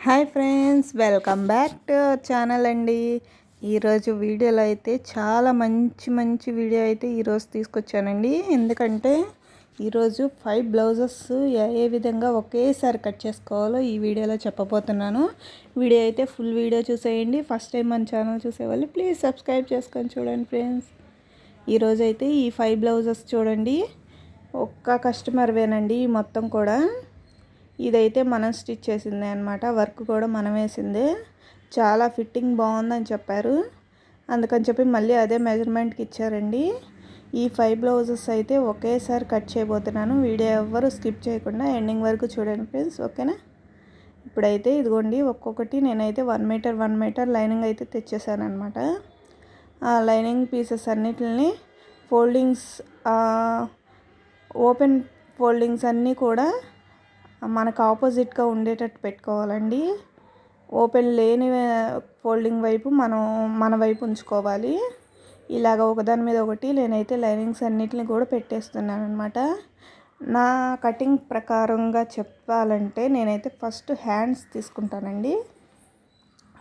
Hi friends, welcome back to our channel అండి. ఈరోజు వీడియోలో అయితే చాలా మంచి వీడియో అయితే ఈరోజు తీసుకొచ్చానండి. ఎందుకంటే ఈరోజు 5 బ్లౌజెస్ ఏ విధంగా ఒకేసారి కట్ చేసుకోవాలో ఈ వీడియోలో చెప్పబోతున్నాను. వీడియో అయితే ఫుల్ వీడియో చూసేయండి. ఫస్ట్ టైం మన ఛానల్ చూసేవాళ్ళు ప్లీజ్ సబ్స్క్రైబ్ చేసుకొని చూడండి ఫ్రెండ్స్. ఈరోజు అయితే ఈ 5 బ్లౌజెస్ చూడండి, ఒక్క కస్టమర్వేనండి మొత్తం కూడా. ఇదైతే మనం స్టిచ్ చేసిందే అనమాట. వర్క్ కూడా మనం వేసిందే. చాలా ఫిట్టింగ్ బాగుందని చెప్పారు. అందుకని చెప్పి మళ్ళీ అదే మెజర్మెంట్కి ఇచ్చారండి. ఈ 5 బ్లౌజెస్ అయితే ఒకేసారి కట్ చేయబోతున్నాను. వీడియో ఎవ్వరు స్కిప్ చేయకుండా ఎండింగ్ వరకు చూడండి ఫ్రెండ్స్, ఓకేనా. ఇప్పుడైతే ఇదిగోండి, ఒక్కొక్కటి నేనైతే 1 మీటర్ లైనింగ్ అయితే తెచ్చేసాను అనమాట. ఆ లైనింగ్ పీసెస్ అన్నిటిని ఫోల్డింగ్స్, ఓపెన్ ఫోల్డింగ్స్ అన్నీ కూడా మనకు ఆపోజిట్గా ఉండేటట్టు పెట్టుకోవాలండి. ఓపెన్ లేని ఫోల్డింగ్ వైపు మన వైపు ఉంచుకోవాలి. ఇలాగ ఒకదాని మీద ఒకటి నేనైతే లైనింగ్స్ అన్నిటిని కూడా పెట్టేస్తున్నాను అనమాట. నా కటింగ్ ప్రకారంగా చెప్పాలంటే నేనైతే ఫస్ట్ హ్యాండ్స్ తీసుకుంటానండి.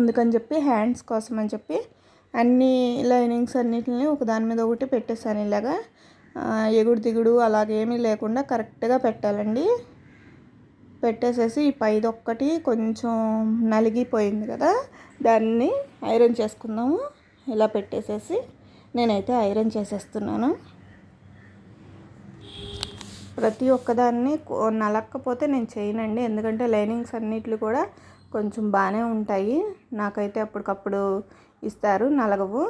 అందుకని చెప్పి హ్యాండ్స్ కోసం అని చెప్పి అన్ని లైనింగ్స్ అన్నిటిని ఒకదాని మీద ఒకటి పెట్టేసాను. ఇలాగా ఎగుడు దిగుడు అలాగేమీ లేకుండా కరెక్ట్గా పెట్టాలండి. పెట్టేసేసి ఈ పైది ఒక్కటి కొంచెం నలిగిపోయింది కదా, దాన్ని ఐరన్ చేసుకుందాము. ఇలా పెట్టేసేసి నేనైతే ఐరన్ చేసేస్తున్నాను. ప్రతి ఒక్కదాన్ని నలక్కపోతే నేను చేయనండి, ఎందుకంటే లైనింగ్స్ అన్నిట్లు కూడా కొంచెం బాగానే ఉంటాయి. నాకైతే అప్పటికప్పుడు ఇస్తారు, నలగవు.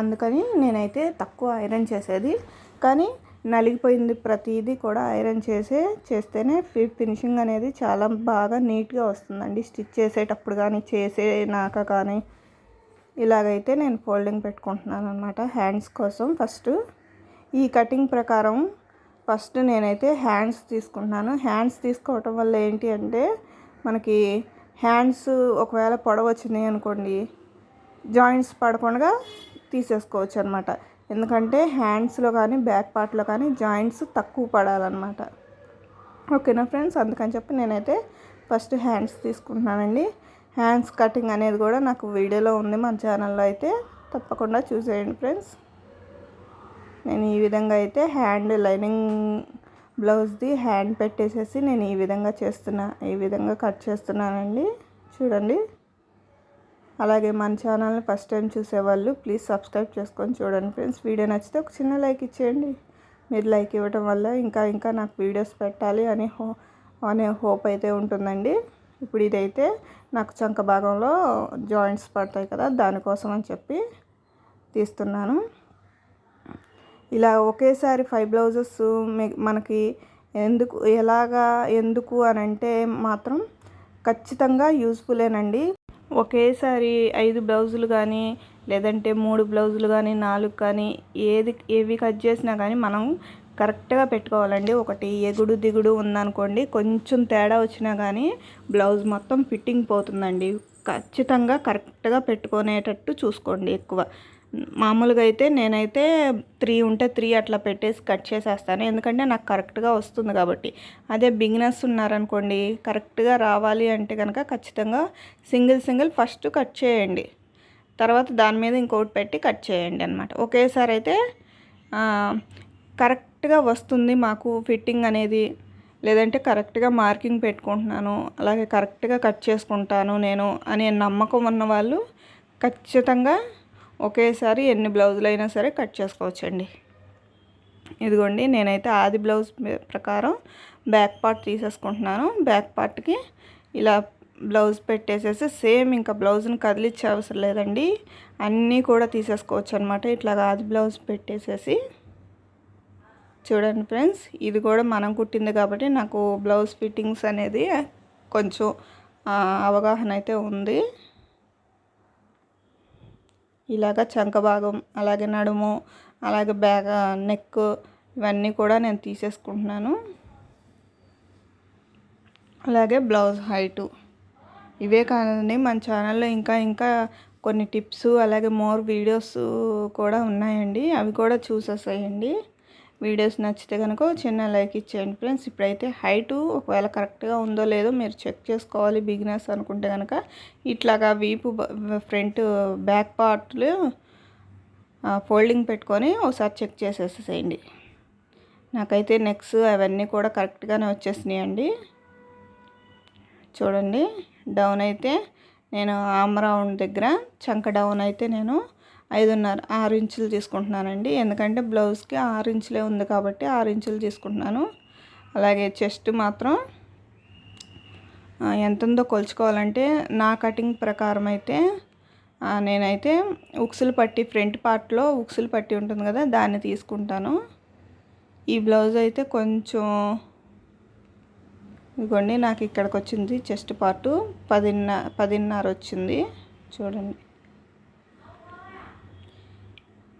అందుకని నేనైతే తక్కువ ఐరన్ చేసేది. కానీ నలిగిపోయింది ప్రతిదీ కూడా ఐరన్ చేస్తేనే ఫినిషింగ్ అనేది చాలా బాగా నీట్గా వస్తుందండి. స్టిచ్ చేసేటప్పుడు కానీ చేసేనాక కానీ ఇలాగైతే నేను ఫోల్డింగ్ పెట్టుకుంటున్నాను అనమాట హ్యాండ్స్ కోసం. ఫస్ట్ ఈ కటింగ్ ప్రకారం ఫస్ట్ నేనైతే హ్యాండ్స్ తీసుకుంటున్నాను. హ్యాండ్స్ తీసుకోవటం వల్ల ఏంటి అంటే మనకి హ్యాండ్స్ ఒకవేళ పొడవు వచ్చినాయి అనుకోండి, జాయింట్స్ పడకుండా తీసేసుకోవచ్చు అనమాట. ఎందుకంటే హ్యాండ్స్లో కానీ బ్యాక్ పార్ట్లో కానీ జాయింట్స్ తక్కువ పడాలన్నమాట, ఓకేనా ఫ్రెండ్స్. అందుకని చెప్పి నేనైతే ఫస్ట్ హ్యాండ్స్ తీసుకుంటున్నానండి. హ్యాండ్స్ కటింగ్ అనేది కూడా నాకు వీడియోలో ఉంది మన ఛానల్లో, అయితే తప్పకుండా చూసేయండి ఫ్రెండ్స్. నేను ఈ విధంగా అయితే హ్యాండ్ లైనింగ్ బ్లౌజ్ది హ్యాండ్ పెట్టేసేసి నేను ఈ విధంగా కట్ చేస్తున్నానండి. చూడండి. అలాగే మన ఛానల్ని ఫస్ట్ టైం చూసేవాళ్ళు ప్లీజ్ సబ్స్క్రైబ్ చేసుకొని చూడండి ఫ్రెండ్స్. వీడియో నచ్చితే ఒక చిన్న లైక్ ఇచ్చేయండి. మీరు లైక్ ఇవ్వడం వల్ల ఇంకా నాకు వీడియోస్ పెట్టాలి అనే హోప్ అయితే ఉంటుందండి. ఇప్పుడు ఇదైతే నాకు చంక భాగంలో జాయింట్స్ పడతాయి కదా, దానికోసం అని చెప్పి తీస్తున్నాను. ఇలా ఒకేసారి 5 బ్లౌజెస్ మనకి ఎందుకు అని అంటే మాత్రం ఖచ్చితంగా యూస్ఫుల్లేనండి. ఒకేసారి 5 బ్లౌజులు కానీ లేదంటే 3 బ్లౌజులు కానీ 4 కానీ ఏవి కట్ చేసినా కానీ మనం కరెక్ట్గా పెట్టుకోవాలండి. ఒకటి ఎగుడు దిగుడు ఉందనుకోండి, కొంచెం తేడా వచ్చినా కానీ బ్లౌజ్ మొత్తం ఫిట్టింగ్ పోతుందండి. ఖచ్చితంగా కరెక్ట్గా పెట్టుకునేటట్టు చూసుకోండి. ఎక్కువ మామూలుగా అయితే నేనైతే 3 ఉంటే 3 అట్లా పెట్టేసి కట్ చేసేస్తాను, ఎందుకంటే నాకు కరెక్ట్గా వస్తుంది కాబట్టి. అదే బిగినర్స్ ఉన్నారనుకోండి, కరెక్ట్గా రావాలి అంటే కనుక ఖచ్చితంగా సింగిల్ ఫస్ట్ కట్ చేయండి, తర్వాత దాని మీద ఇంకోటి పెట్టి కట్ చేయండి అనమాట. ఒకేసారి అయితే కరెక్ట్గా వస్తుంది మాకు ఫిట్టింగ్ అనేది. లేదంటే కరెక్ట్గా మార్కింగ్ పెట్టుకుంటున్నాను, అలాగే కరెక్ట్గా కట్ చేసుకుంటాను నేను అనే నమ్మకం ఉన్న వాళ్ళు ఖచ్చితంగా ఒకేసారి ఎన్ని బ్లౌజులు అయినా సరే కట్ చేసుకోవచ్చండి. ఇదిగోండి, నేనైతే ఆది బ్లౌజ్ ప్రకారం బ్యాక్ పార్ట్ తీసేసుకుంటున్నాను. బ్యాక్ పార్ట్కి ఇలా బ్లౌజ్ పెట్టేసేసి సేమ్ ఇంకా బ్లౌజ్ని కదిలిచ్చే అవసరం లేదండి, అన్నీ కూడా తీసేసుకోవచ్చు అనమాట. ఇట్లాగా ఆది బ్లౌజ్ పెట్టేసేసి చూడండి ఫ్రెండ్స్. ఇది కూడా మనం కుట్టింది కాబట్టి నాకు బ్లౌజ్ ఫిట్టింగ్స్ అనేది కొంచెం అవగాహన అయితే ఉంది. ఇలాగ చంక భాగం, అలాగే నడుము, అలాగే నెక్ ఇవన్నీ కూడా నేను తీసేసుకుంటున్నాను. అలాగే బ్లౌజ్ హైటు. ఇవే కాదండి, మన ఛానల్లో ఇంకా కొన్ని టిప్స్ అలాగే మోర్ వీడియోస్ కూడా ఉన్నాయండి, అవి కూడా చూసేసేయండి. వీడియోస్ నచ్చితే కనుక చిన్న లైక్ ఇచ్చేయండి ఫ్రెండ్స్. ఇప్పుడైతే హైటు ఒకవేళ కరెక్ట్గా ఉందో లేదో మీరు చెక్ చేసుకోవాలి. బిగినర్స్ అనుకుంటే కనుక ఇట్లాగా వీపు ఫ్రంట్ బ్యాక్ పార్ట్లు ఫోల్డింగ్ పెట్టుకొని ఒకసారి చెక్ చేసేసేయండి. నాకైతే నెక్స్ అవన్నీ కూడా కరెక్ట్గానే వచ్చేసినాయండి. చూడండి, డౌన్ అయితే నేను ఆమ్ రౌండ్ దగ్గర చంక డౌన్ అయితే నేను 6 ఇంచులు తీసుకుంటున్నానండి. ఎందుకంటే బ్లౌజ్కి 6 ఇంచులే ఉంది కాబట్టి 6 ఇంచులు తీసుకుంటున్నాను. అలాగే చెస్ట్ మాత్రం ఎంత ఉందో కొలుచుకోవాలంటే నా కటింగ్ ప్రకారం అయితే నేనైతే ఉక్సులు పట్టి ఫ్రంట్ పార్ట్లో ఉక్సులు పట్టి ఉంటుంది కదా, దాన్ని తీసుకుంటాను. ఈ బ్లౌజ్ అయితే కొంచెం ఇదిగోండి, నాకు ఇక్కడికి వచ్చింది చెస్ట్ పార్టు 10.5 వచ్చింది. చూడండి,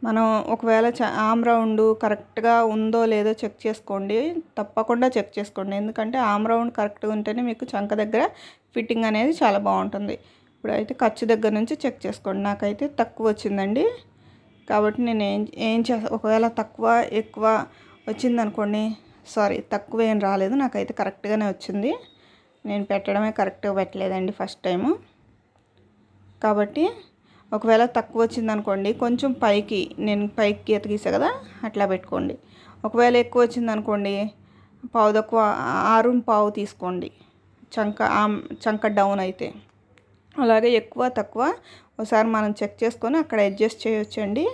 మనం ఒకవేళ ఆమ్ రౌండ్ కరెక్ట్గా ఉందో లేదో చెక్ చేసుకోండి. తప్పకుండా చెక్ చేసుకోండి. ఎందుకంటే ఆమ్ రౌండ్ కరెక్ట్గా ఉంటేనే మీకు చంక దగ్గర ఫిట్టింగ్ అనేది చాలా బాగుంటుంది. ఇప్పుడైతే ఖర్చు దగ్గర నుంచి చెక్ చేసుకోండి. నాకైతే తక్కువ వచ్చిందండి కాబట్టి నేను ఏం చేస్తా, ఒకవేళ తక్కువ ఎక్కువ వచ్చిందనుకోండి, సారీ తక్కువ ఏం రాలేదు, నాకైతే కరెక్ట్గానే వచ్చింది. నేను పెట్టడమే కరెక్ట్గా పెట్టలేదండి ఫస్ట్ టైము. కాబట్టి ఒకవేళ తక్కువ వచ్చిందనుకోండి, కొంచెం పైకి నేను పైకి గీత గీసా కదా, అట్లా పెట్టుకోండి. ఒకవేళ ఎక్కువ వచ్చిందనుకోండి, పావు తక్కువ 6.25 తీసుకోండి చంక డౌన్ అయితే. అలాగే ఎక్కువ తక్కువ ఒకసారి మనం చెక్ చేసుకొని అక్కడ అడ్జస్ట్ చేయొచ్చండి.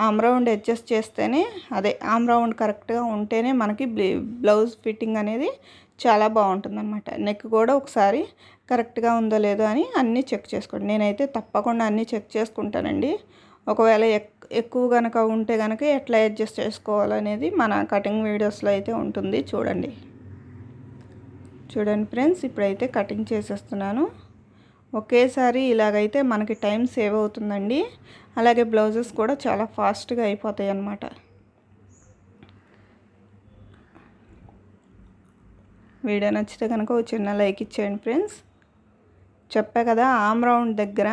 ఆమ్ రౌండ్ అడ్జస్ట్ చేస్తేనే, అదే ఆమ్ రౌండ్ కరెక్ట్గా ఉంటేనే మనకి బ్లౌజ్ ఫిట్టింగ్ అనేది చాలా బాగుంటుందన్నమాట. నెక్ కూడా ఒకసారి కరెక్ట్గా ఉందో లేదో అని అన్నీ చెక్ చేసుకోండి. నేనైతే తప్పకుండా అన్నీ చెక్ చేసుకుంటానండి. ఒకవేళ ఎక్కువ కనుక ఉంటే కనుక ఎట్లా అడ్జస్ట్ చేసుకోవాలనేది మన కటింగ్ వీడియోస్లో అయితే ఉంటుంది. చూడండి ఫ్రెండ్స్, ఇప్పుడైతే కటింగ్ చేసేస్తున్నాను. ఒకేసారి ఇలాగైతే మనకి టైం సేవ్ అవుతుందండి. అలాగే బ్లౌజెస్ కూడా చాలా ఫాస్ట్గా అయిపోతాయి అన్నమాట. వీడియో నచ్చితే కనుక ఒక చిన్న లైక్ ఇచ్చేయండి ఫ్రెండ్స్. చెప్పా కదా, ఆమ్ రౌండ్ దగ్గర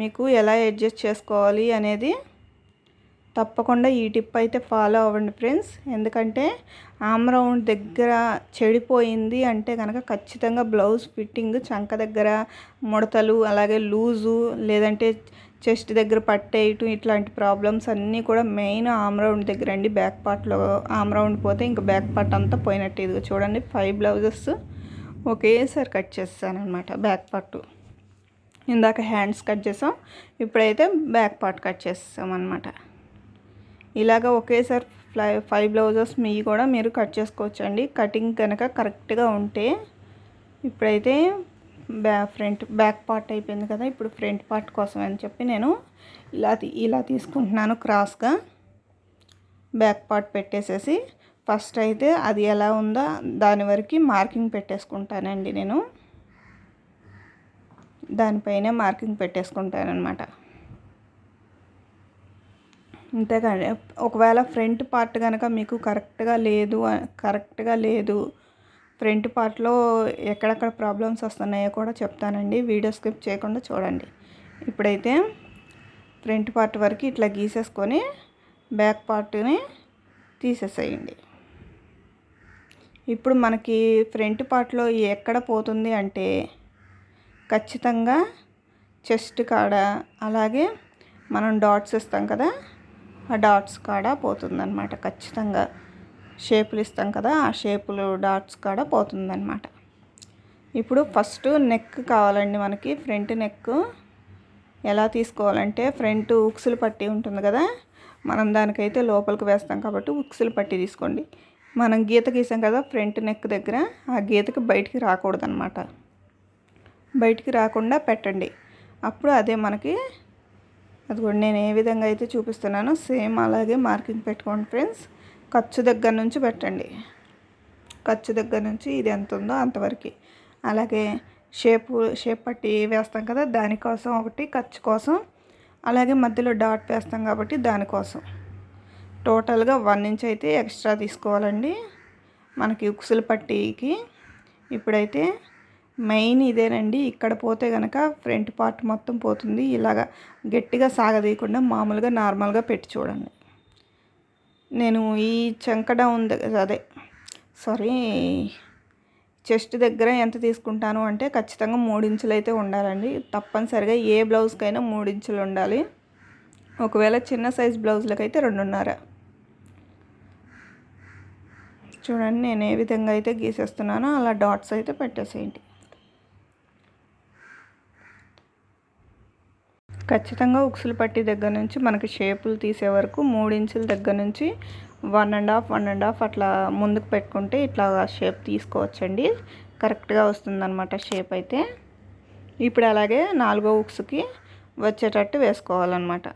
మీకు ఎలా అడ్జస్ట్ చేసుకోవాలి అనేది తప్పకుండా ఈ టిప్ అయితే ఫాలో అవ్వండి ఫ్రెండ్స్. ఎందుకంటే ఆమ్ రౌండ్ దగ్గర చెడిపోయింది అంటే కనుక ఖచ్చితంగా బ్లౌజ్ ఫిట్టింగ్ చంక దగ్గర ముడతలు, అలాగే లూజు, లేదంటే చెస్ట్ దగ్గర పట్టేయటం, ఇట్లాంటి ప్రాబ్లమ్స్ అన్నీ కూడా మెయిన్ ఆమ్ రౌండ్ దగ్గర అండి. బ్యాక్ పార్ట్లో ఆమ్ రౌండ్ పోతే ఇంకా బ్యాక్ పార్ట్ అంతా పోయినట్టు. ఇదిగో చూడండి, 5 బ్లౌజెస్ ఒకేసారి కట్ చేస్తాను అనమాట. బ్యాక్ పార్ట్ ఇందాక హ్యాండ్స్ కట్ చేసాం, ఇప్పుడైతే బ్యాక్ పార్ట్ కట్ చేస్తాం అనమాట. ఇలాగ ఒకేసారి 5 బ్లౌజెస్ కూడా మీరు కట్ చేసుకోవచ్చండి, కటింగ్ కనుక కరెక్ట్గా ఉంటే. ఇప్పుడైతే బ్యాక్ పార్ట్ అయిపోయింది కదా, ఇప్పుడు ఫ్రంట్ పార్ట్ కోసం అని చెప్పి నేను ఇలా తీసుకుంటున్నాను. క్రాస్గా బ్యాక్ పార్ట్ పెట్టేసేసి ఫస్ట్ అయితే అది ఎలా ఉందో దాని వరకు మార్కింగ్ పెట్టేసుకుంటానండి. నేను దానిపైనే మార్కింగ్ పెట్టేసుకుంటానమాట. అంతేకాని ఒకవేళ ఫ్రంట్ పార్ట్ కనుక మీకు కరెక్ట్గా లేదు, ఫ్రంట్ పార్ట్లో ఎక్కడెక్కడ ప్రాబ్లమ్స్ వస్తున్నాయో కూడా చెప్తానండి. వీడియో స్కిప్ చేయకుండా చూడండి. ఇప్పుడైతే ఫ్రంట్ పార్ట్ వరకు ఇట్లా గీసేసుకొని బ్యాక్ పార్ట్ని తీసేసేయండి. ఇప్పుడు మనకి ఫ్రంట్ పార్ట్లో ఎక్కడ పోతుంది అంటే ఖచ్చితంగా చెస్ట్ కాడ, అలాగే మనం డాట్స్ ఇస్తాం కదా, ఆ డాట్స్ కాడ పోతుందన్నమాట. ఖచ్చితంగా షేపులు ఇస్తాం కదా, ఆ షేపులు డాట్స్ కాడ పోతుందన్నమాట. ఇప్పుడు ఫస్ట్ నెక్ కావాలండి మనకి. ఫ్రంట్ నెక్ ఎలా తీసుకోవాలంటే, ఫ్రంట్ ఉక్సులు పట్టి ఉంటుంది కదా, మనం దానికైతే లోపలికి వేస్తాం కాబట్టి ఉక్సులు పట్టి తీసుకోండి. మనం గీత గీసాం కదా ఫ్రంట్ నెక్ దగ్గర, ఆ గీతకి బయటికి రాకూడదన్నమాట. బయటికి రాకుండా పెట్టండి. అప్పుడు అదే మనకి, అది కూడా నేను ఏ విధంగా అయితే చూపిస్తున్నానో సేమ్ అలాగే మార్కింగ్ పెట్టుకోండి ఫ్రెండ్స్. ఖర్చు దగ్గర నుంచి పెట్టండి. ఖర్చు దగ్గర నుంచి ఇది ఎంత ఉందో అంతవరకు. అలాగే షేప్ పట్టి వేస్తాం కదా, దానికోసం ఒకటి, ఖర్చు కోసం, అలాగే మధ్యలో డాట్ వేస్తాం కాబట్టి దానికోసం. టోటల్గా 1 ఇంచ్ అయితే ఎక్స్ట్రా తీసుకోవాలండి మనకి ఉక్సులు పట్టీకి. ఇప్పుడైతే మెయిన్ ఇదేనండి. ఇక్కడ పోతే కనుక ఫ్రంట్ పార్ట్ మొత్తం పోతుంది. ఇలాగా గట్టిగా సాగదీయకుండా మామూలుగా నార్మల్గా పెట్టి చూడండి. నేను ఈ చంక డౌన్ అదే సారీ చెస్ట్ దగ్గర ఎంత తీసుకుంటాను అంటే ఖచ్చితంగా 3 ఇంచులు అయితే ఉండాలండి. తప్పనిసరిగా ఏ బ్లౌజ్కైనా 3 ఇంచులు ఉండాలి. ఒకవేళ చిన్న సైజ్ బ్లౌజ్లకైతే 2.5. చూడండి నేను ఏ విధంగా అయితే గీసేస్తున్నానో అలా డాట్స్ అయితే పెట్టేసేయండి. ఖచ్చితంగా ఉక్సులు పట్టి దగ్గర నుంచి మనకి షేపులు తీసే వరకు 3 ఇంచుల దగ్గర నుంచి 1.5 అట్లా ముందుకు పెట్టుకుంటే ఇట్లా షేప్ తీసుకోవచ్చండి. కరెక్ట్గా వస్తుందన్నమాట షేప్ అయితే. ఇప్పుడు అలాగే 4వ ఉక్సుకి వచ్చేటట్టు వేసుకోవాలన్నమాట.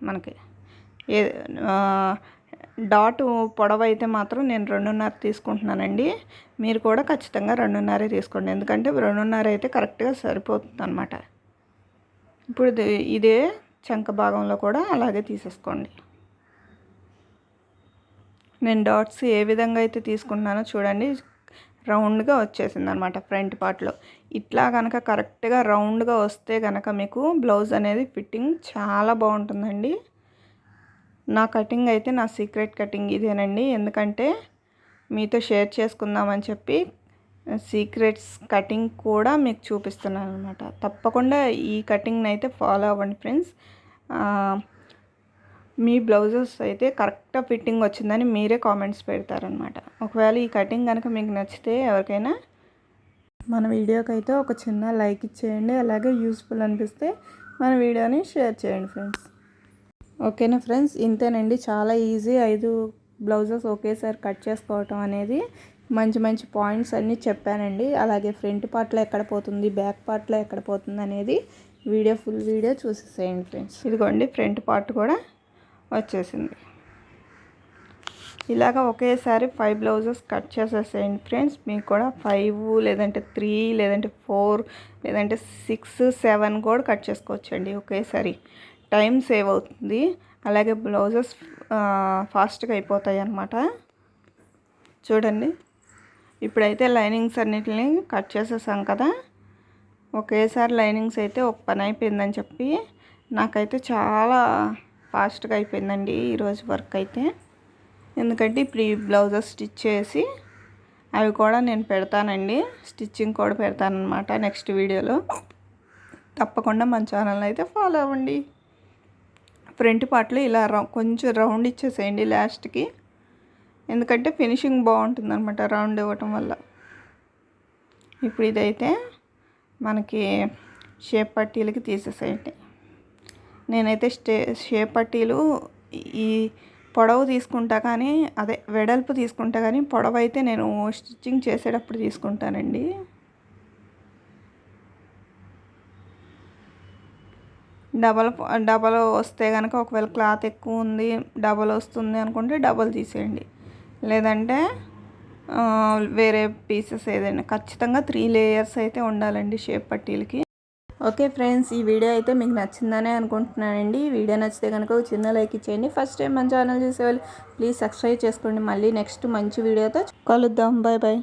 మనకి ఏ డాట్ పొడవు అయితే మాత్రం నేను 2.5 తీసుకుంటున్నానండి. మీరు కూడా ఖచ్చితంగా 2.5 తీసుకోండి, ఎందుకంటే 2.5 అయితే కరెక్ట్గా సరిపోతుంది అన్నమాట. ఇప్పుడు ఇదే చంక భాగంలో కూడా అలాగే తీసేసుకోండి. నేను డాట్స్ ఏ విధంగా అయితే తీసుకుంటున్నానో చూడండి, రౌండ్గా వచ్చేసింది అనమాట ఫ్రంట్ పార్ట్లో. ఇట్లా కనుక కరెక్ట్గా రౌండ్గా వస్తే కనుక మీకు బ్లౌజ్ అనేది ఫిట్టింగ్ చాలా బాగుంటుందండి. నా కటింగ్ అయితే నా సీక్రెట్ కటింగ్ ఇదేనండి, ఎందుకంటే మీతో షేర్ చేసుకుందామని చెప్పి సీక్రెట్స్ కటింగ్ కూడా మీకు చూపిస్తున్నాను అనమాట. తప్పకుండా ఈ కటింగ్ని అయితే ఫాలో అవ్వండి ఫ్రెండ్స్. మీ బ్లౌజెస్ అయితే కరెక్ట్గా ఫిట్టింగ్ వచ్చిందని మీరే కామెంట్స్ పెడతారనమాట. ఒకవేళ ఈ కటింగ్ కనుక మీకు నచ్చితే ఎవరికైనా మన వీడియోకి అయితే ఒక చిన్న లైక్ ఇచ్చేయండి. అలాగే యూస్ఫుల్ అనిపిస్తే మన వీడియోని షేర్ చేయండి ఫ్రెండ్స్. ఓకేనా ఫ్రెండ్స్, ఇంతేనండి. చాలా ఈజీ 5 బ్లౌజెస్ ఒకేసారి కట్ చేసుకోవటం అనేది. మంచి మంచి పాయింట్స్ అన్నీ చెప్పానండి. అలాగే ఫ్రంట్ పార్ట్లో ఎక్కడ పోతుంది, బ్యాక్ పార్ట్లో ఎక్కడ పోతుంది అనేది ఫుల్ వీడియో చూసేసేయండి ఫ్రెండ్స్. ఇదిగోండి ఫ్రంట్ పార్ట్ కూడా వచ్చేసింది. ఇలాగ ఒకేసారి 5 బ్లౌజెస్ కట్ చేసేసేయండి ఫ్రెండ్స్. మీకు కూడా 5 లేదంటే 3 లేదంటే 4 లేదంటే 6 7 కూడా కట్ చేసుకోవచ్చండి ఒకేసారి. టైం సేవ్ అవుతుంది, అలాగే బ్లౌజెస్ ఫాస్ట్గా అయిపోతాయి అన్నమాట. చూడండి ఇప్పుడైతే లైనింగ్స్ అన్నిటిని కట్ చేసేసాం కదా. ఒకేసారి లైనింగ్స్ అయితే ఒక పని అయిపోయిందని చెప్పి నాకైతే చాలా ఫాస్ట్గా అయిపోయిందండి ఈరోజు వర్క్ అయితే. ఎందుకంటే ఇప్పుడు ఈ బ్లౌజెస్ స్టిచ్ చేసి అవి కూడా నేను పెడతానండి, స్టిచ్చింగ్ కూడా పెడతానమాట నెక్స్ట్ వీడియోలో. తప్పకుండా మన ఛానల్ అయితే ఫాలో అవ్వండి. ఫ్రంట్ పార్ట్లో ఇలా కొంచెం రౌండ్ ఇచ్చేసేయండి లాస్ట్కి, ఎందుకంటే ఫినిషింగ్ బాగుంటుంది అనమాట రౌండ్ ఇవ్వటం వల్ల. ఇప్పుడు ఇదైతే మనకి షేప్ పట్టీలకి తీసేసేయండి. నేనైతే షేప్ పట్టీలు ఈ పొడవు తీసుకుంటా, కానీ అదే వెడల్పు తీసుకుంటా, కానీ పొడవు అయితే నేను స్టిచ్చింగ్ చేసేటప్పుడు తీసుకుంటానండి. డబల్ వస్తే కనుక ఒకవేళ క్లాత్ ఎక్కువ ఉంది, డబల్ వస్తుంది అనుకుంటే డబల్ తీసేయండి, లేదంటే వేరే పీసెస్ ఏదైనా. ఖచ్చితంగా 3 లేయర్స్ అయితే ఉండాలండి షేప్ పట్టీలకి. ఓకే ఫ్రెండ్స్, ఈ వీడియో అయితే మీకు నచ్చిందనే అనుకుంటున్నానండి. వీడియో నచ్చితే కనుక ఒక చిన్న లైక్ ఇచ్చేయండి. ఫస్ట్ టైం మన ఛానల్ చూసేవాళ్ళు ప్లీజ్ సబ్స్క్రైబ్ చేసుకోండి. మళ్ళీ నెక్స్ట్ మంచి వీడియోతో కలుద్దాం. Bye bye.